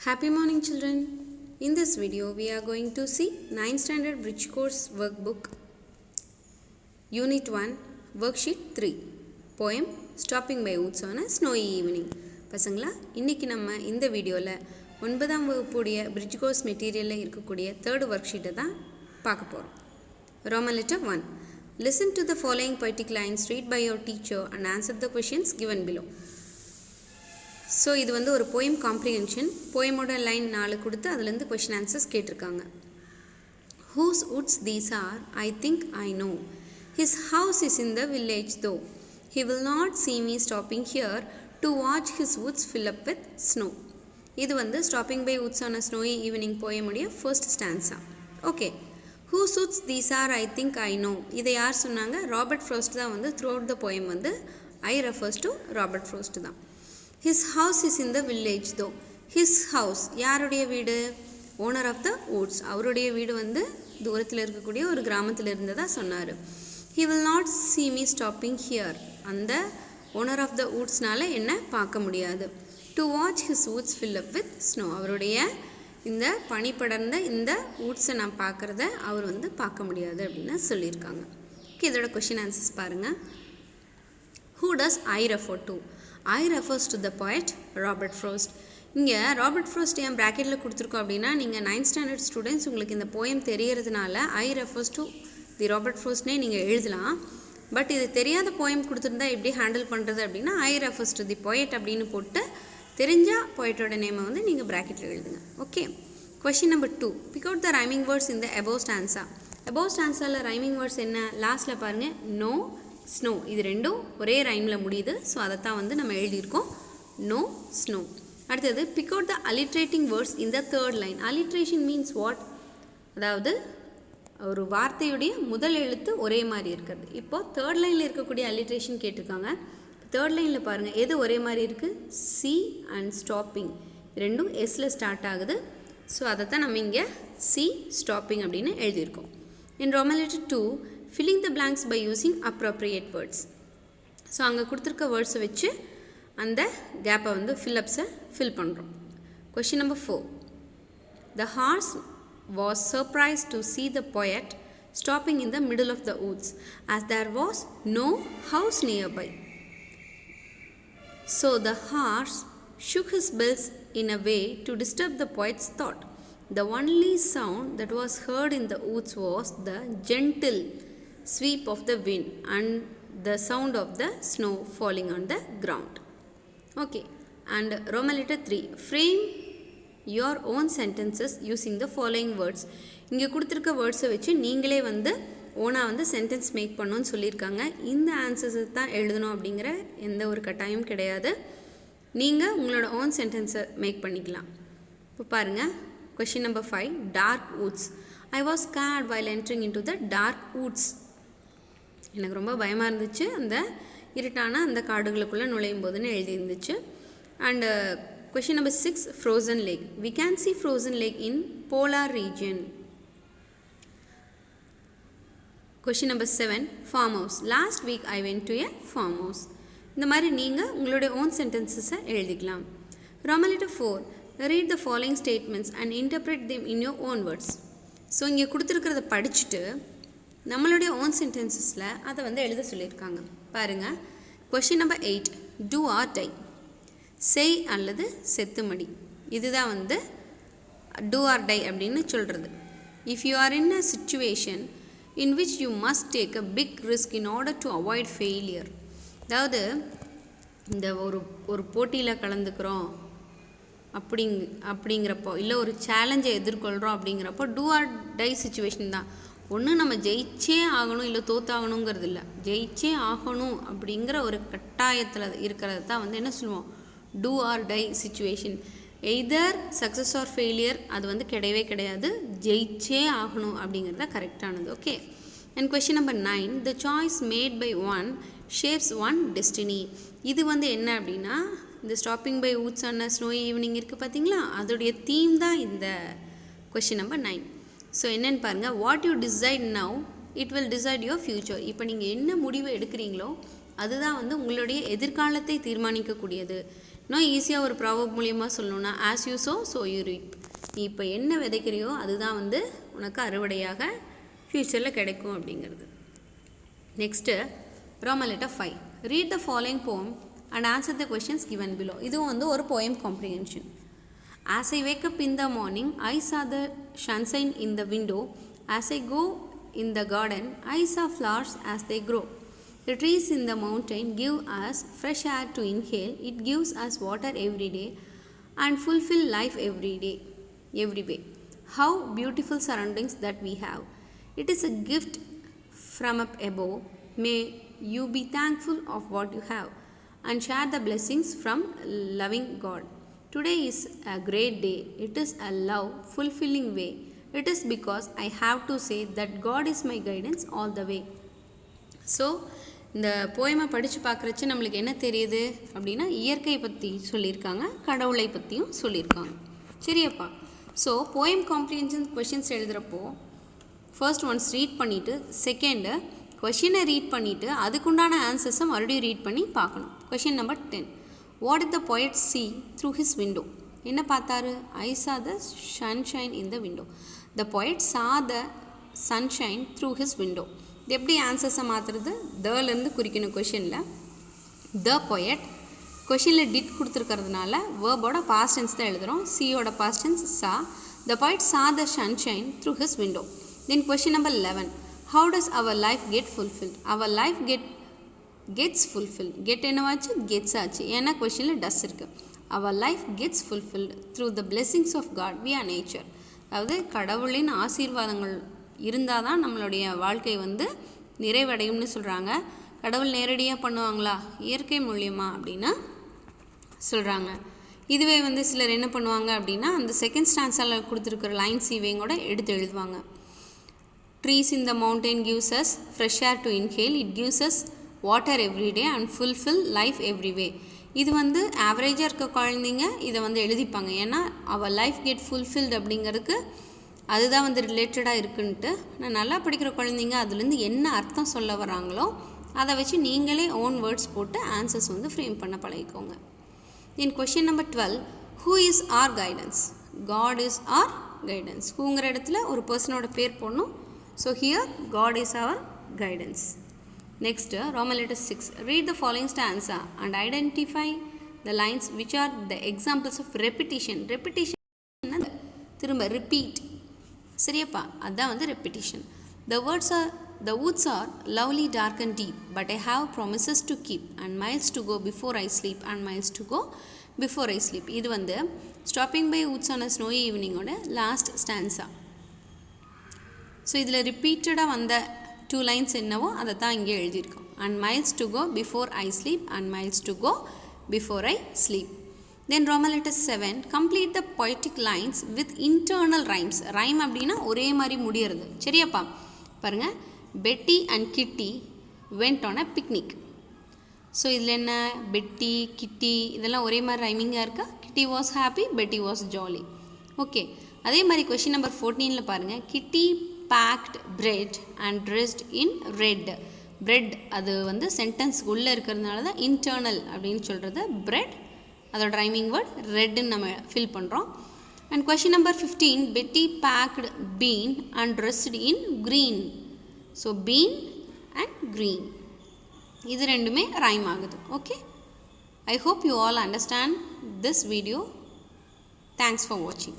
Happy morning children. In this video we are going to see 9th standard bridge course workbook unit 1 worksheet 3 poem stopping by woods on a snowy evening. பசங்களா இன்னைக்கு நம்ம இந்த வீடியோல 9ஆம் வகுப்புடைய bridge course மெட்டீரியல்ல இருக்கக்கூடிய third worksheet தான் பார்க்க போறோம். Roman letter 1. Listen to the following poetic lines read by your teacher and answer the questions given below. So இது வந்து ஒரு போயம் காம்ப்ரிஹென்ஷன். போயமோட லைன் 4 கொடுத்து அதுலேருந்து கொஷின் ஆன்சர்ஸ் கேட்டிருக்காங்க. Whose woods these are I think I know his house is in the village though he will not see me stopping here to watch his woods fill up with snow. இது வந்து stopping by woods ஆன snowy evening போயமுடைய first stanza. Okay, whose woods these are I think I know இதை யார் சொன்னாங்க? Robert ஃப்ரோஸ்ட் தான் வந்து through out the poem வந்து ஐ ரெஃபர்ஸ் டு ராபர்ட் ஃப்ரோஸ்ட் தான். His house is in the village though. His house யாருடைய வீடு? Owner of the woods. அவருடைய வீடு வந்து தூரத்தில் இருக்கக்கூடிய ஒரு கிராமத்தில் இருந்ததா சொன்னார். He will not see me stopping here. அந்த ஓனர் ஆஃப் த woodsனால என்ன பார்க்க முடியாது. To watch his woods fill up with snow. அவருடைய இந்த பனி படர்ந்த இந்த woodsை நான் பார்க்குறத அவர் வந்து பார்க்க முடியாது அப்படின்னு சொல்லியிருக்காங்க. ஓகே, இதோட கொஷின் ஆன்சர்ஸ் பாருங்கள். Who does I refer to? I refers to the poet Robert Frost. இங்கே ராபர்ட் ஃப்ரோஸ்ட் ஏன் ப்ராக்கெட்டில் கொடுத்துருக்கோம் அப்படின்னா, நீங்கள் 9th ஸ்டாண்டர்ட் ஸ்டூடெண்ட்ஸ் உங்களுக்கு இந்த போயம் தெரியறதுனால I refers to the Robert ஃப்ரோஸ்ட்னே நீங்கள் எழுதலாம். பட் இது தெரியாத போயம் கொடுத்துருந்தா எப்படி ஹேண்டில் பண்ணுறது அப்படின்னா, I refers to the poet அப்படின்னு போட்டு தெரிஞ்ச போயட்டோட நேமை வந்து நீங்கள் ப்ராக்கெட்டில் எழுதுங்க. Okay, question number 2. Pick out the rhyming words இந்த above stanza. above stanzaவில் ரைமிங் வேர்ட்ஸ் என்ன? லாஸ்ட்டில் பாருங்கள், நோ ஸ்னோ. இது ரெண்டும் ஒரே ரைமில் முடியுது. ஸோ அதைத்தான் வந்து நம்ம எழுதியிருக்கோம், நோ ஸ்னோ. அடுத்தது பிக் அவுட் த அலிட்ரேட்டிங் வேர்ட்ஸ் இந்த third line. Alliteration means what? அதாவது ஒரு வார்த்தையுடைய முதல் எழுத்து ஒரே மாதிரி இருக்கிறது. இப்போது தேர்ட் லைனில் இருக்கக்கூடிய அலிட்ரேஷன் கேட்டிருக்காங்க. தேர்ட் லைனில் பாருங்கள், எது ஒரே மாதிரி இருக்குது? சி அண்ட் ஸ்டாப்பிங் ரெண்டும் எஸ்ஸில் ஸ்டார்ட் ஆகுது. ஸோ அதைத்தான் நம்ம இங்கே சி ஸ்டாப்பிங் அப்படின்னு எழுதியிருக்கோம். இன் Roman letter 2 filling the blanks by using appropriate words. So அங்கே கொடுத்துருக்க வேர்ட்ஸை வச்சு அந்த கேப்பை வந்து ஃபில்லப்ஸை ஃபில் பண்ணுறோம். Question number 4. The horse was surprised to see the poet stopping in the middle of the woods as there was no house nearby. So the horse shook his bells in a way to disturb the poet's thought. The only sound that was heard in the woods was the gentle sweep of the wind and the sound of the snow falling on the ground. Okay, and Roman letter 3. Frame your own sentences using the following words. இங்கே கொடுத்துருக்க வேர்ட்ஸை வச்சு நீங்களே வந்து ஓனாக வந்து sentence make பண்ணணும்னு சொல்லியிருக்காங்க. இந்த ஆன்சர்ஸை தான் எழுதணும் அப்படிங்கிற எந்த ஒரு கட்டாயம் கிடையாது. நீங்கள் உங்களோட ஓன் சென்டென்ஸை மேக் பண்ணிக்கலாம். இப்போ பாருங்கள், question number 5. Dark woods. I was scared while entering into the dark woods. எனக்கு ரொம்ப பயமாக இருந்துச்சு அந்த இருட்டான அந்த காடுகளுக்குள்ளே நுழையும் போதுன்னு எழுதியிருந்துச்சு. And question number 6. Frozen lake. We can see frozen lake in polar region. Question number 7. Farm house. Last week I went to a farm house. இந்த மாதிரி நீங்கள் உங்களுடைய ஓன் சென்டென்சஸை எழுதிக்கலாம். Roman letter 4. Read the following statements and interpret them in your own words. So இங்கே கொடுத்துருக்கிறத படிச்சுட்டு நம்மளுடைய own சென்டென்சஸில் அதை வந்து எழுத சொல்லியிருக்காங்க. பாருங்கள், question number 8. Do or die. செய் அல்லது செத்துமடி. இதுதான் வந்து டூ ஆர் டை அப்படின்னு சொல்கிறது. If you are in a situation in which you must take a big risk in order to avoid failure. அதாவது இந்த ஒரு போட்டியில் கலந்துக்கிறோம் அப்படிங்கிறப்போ, இல்லை ஒரு சேலஞ்சை எதிர்கொள்கிறோம் அப்படிங்கிறப்போ டூ ஆர் டை சுச்சுவேஷன் தான். ஒன்று நம்ம ஜெயிச்சே ஆகணும் இல்லை தோத்தாகணுங்கிறது இல்லை, ஜெயிச்சே ஆகணும் அப்படிங்கிற ஒரு கட்டாயத்தில் இருக்கிறது தான் வந்து என்ன சொல்லுவோம், do or die situation. Either success or failure அது வந்து கிடையவே கிடையாது, ஜெயிச்சே ஆகணும் அப்படிங்கிறது தான் கரெக்டானது. Okay, and question number 9. The choice made by one shapes one destiny. இது வந்து என்ன அப்படின்னா, இந்த ஸ்டாப்பிங் பை woods ஆன ஸ்னோய் ஈவினிங் இருக்குது பார்த்தீங்களா, அதோடைய தீம் தான் இந்த கொஷின் நம்பர் 9. ஸோ என்னென்னு பாருங்கள், what you decide now it will decide your future. இப்போ நீங்கள் என்ன முடிவு எடுக்கிறீங்களோ அதுதான் வந்து உங்களுடைய எதிர்காலத்தை தீர்மானிக்கக்கூடியது. இன்னும் ஈஸியாக ஒரு ப்ராவர்ப் மூலியமாக சொல்லணும்னா ஆஸ் யூ ஸோ யூ ரீப். நீ இப்போ என்ன விதைக்கிறியோ அதுதான் வந்து உனக்கு அறுவடையாக ஃப்யூச்சரில் கிடைக்கும் அப்படிங்கிறது. Next Roman letter 5. Read the following poem and answer the questions given below. இதுவும் வந்து ஒரு poem comprehension. As I wake up in the morning, I saw the sunshine in the window. As I go in the garden, I saw flowers as they grow. The trees in the mountain give us fresh air to inhale. It gives us water every day and fulfill life every way. How beautiful surroundings that we have. It is a gift from up above. May you be thankful of what you have and share the blessings from loving God. Today is a great day. It is a love fulfilling way. It is because I have to say that God is my guidance all the way. So இந்த போயமை படித்து பார்க்குறச்சு நம்மளுக்கு என்ன தெரியுது அப்படின்னா இயற்கை பற்றி சொல்லியிருக்காங்க, கடவுளை பற்றியும் சொல்லியிருக்காங்க. சரியாப்பா? ஸோ போயம் காம்ப்ரிஹென்ஷன் கொஷின்ஸ் எழுதுகிறப்போ ஃபர்ஸ்ட் ஒன்ஸ் ரீட் பண்ணிவிட்டு செகண்டு கொஷினை ரீட் பண்ணிவிட்டு அதுக்குண்டான ஆன்சர்ஸை மறுபடியும் ரீட் பண்ணி பார்க்கணும். Question number 10. What did the poet see through his window? என்ன பார்த்தாரு? I saw the sunshine in the window. The poet saw the sunshine through his window. இது எப்படி ஆன்சர்ஸை மாற்றுறது? தேர்லேருந்து குறிக்கணும் கொஷினில். த poet கொஷினில் டிட் கொடுத்துருக்கிறதுனால வேர்போட பாஸ்ட் டென்ஸ் தான் எழுதுகிறோம். சியோட past tense saw. The poet saw the sunshine through his window. Then question number 11. How does our life get fulfilled? Our life gets fulfilled. Get என்னவாச்சு? gets ஆச்சு. ஏன்னா கொஷனில் டஸ் இருக்குது. Our life gets fulfilled through the blessings of God via nature. அதாவது கடவுளின் ஆசீர்வாதங்கள் இருந்தால் தான் நம்மளுடைய வாழ்க்கை வந்து நிறைவடையும்னு சொல்கிறாங்க. கடவுள் நேரடியாக பண்ணுவாங்களா? இயற்கை மூலியமா அப்படின்னா சொல்கிறாங்க. இதுவே வந்து சிலர் என்ன பண்ணுவாங்க அப்படின்னா அந்த செகண்ட் ஸ்டான்ஸால் கொடுத்துருக்குற லைன்ஸ் இவையும் கூட எடுத்து எழுதுவாங்க. Trees in the mountain gives us fresh air to inhale. It gives us water every day and fulfill life every way. இது வந்து ஆவரேஜாக இருக்க குழந்தைங்க இதை வந்து எழுதிப்பாங்க. ஏன்னா அவர் லைஃப் கெட் ஃபுல்ஃபில்டு அப்படிங்கிறதுக்கு அதுதான் வந்து ரிலேட்டடாக இருக்குன்ட்டு. நான் நல்லா படிக்கிற குழந்தைங்க அதுலேருந்து என்ன அர்த்தம் சொல்ல வராங்களோ அதை வச்சு நீங்களே ஓன் வேர்ட்ஸ் போட்டு ஆன்சர்ஸ் வந்து ஃப்ரேம் பண்ண பழகிக்கோங்க. In question number 12. Who is our guidance? God is our guidance. ஹூங்கிற இடத்துல ஒரு பர்சனோட பேர் போடணும். So here God is our guidance. Next, Roman letter 6. Read the following stanza and identify the lines which are the examples of repetition. Repetition என்னது? திரும்ப repeat. சரியாப்பா? அதான் வந்து repetition. The woods are lovely, dark and deep, but I have promises to keep and miles to go before I sleep and miles to go before I sleep. இது வந்து Stopping by Woods on a Snowy Evening ஓட last stanza. So இதில் ரிப்பீட்டடாக வந்த 2 lines என்னவோ அதை தான் இங்கே எழுதியிருக்கோம். And miles to go before I sleep and miles to go before I sleep. Then Roman letter 7. Complete the poetic lines with internal rhymes. Rhyme அப்படின்னா ஒரே மாதிரி முடியறது. சரியாப்பா? பாருங்கள். Betty and Kitty went on a picnic. So இதில் என்ன? பெட்டி, கிட்டி இதெல்லாம் ஒரே மாதிரி ரைமிங்காக இருக்கா? கிட்டி வாஸ் ஹாப்பி, பெட்டி வாஸ் ஜாலி. ஓகே. அதே மாதிரி கொஷின் நம்பர் 14 பாருங்கள். கிட்டி packed bread and dressed in red. bread அது வந்து சென்டென்ஸ்க்கு உள்ளே இருக்கிறதுனால தான் இன்டர்னல் அப்படின்னு சொல்கிறது. bread அதோட ரைமிங் வேர்ட் ரெட்னு நம்ம ஃபில் பண்ணுறோம். And question number 15. Betty packed bean and dressed in green. So bean and green இது ரெண்டுமே ரைம் ஆகுது. Okay. I hope you all understand this video. Thanks for watching.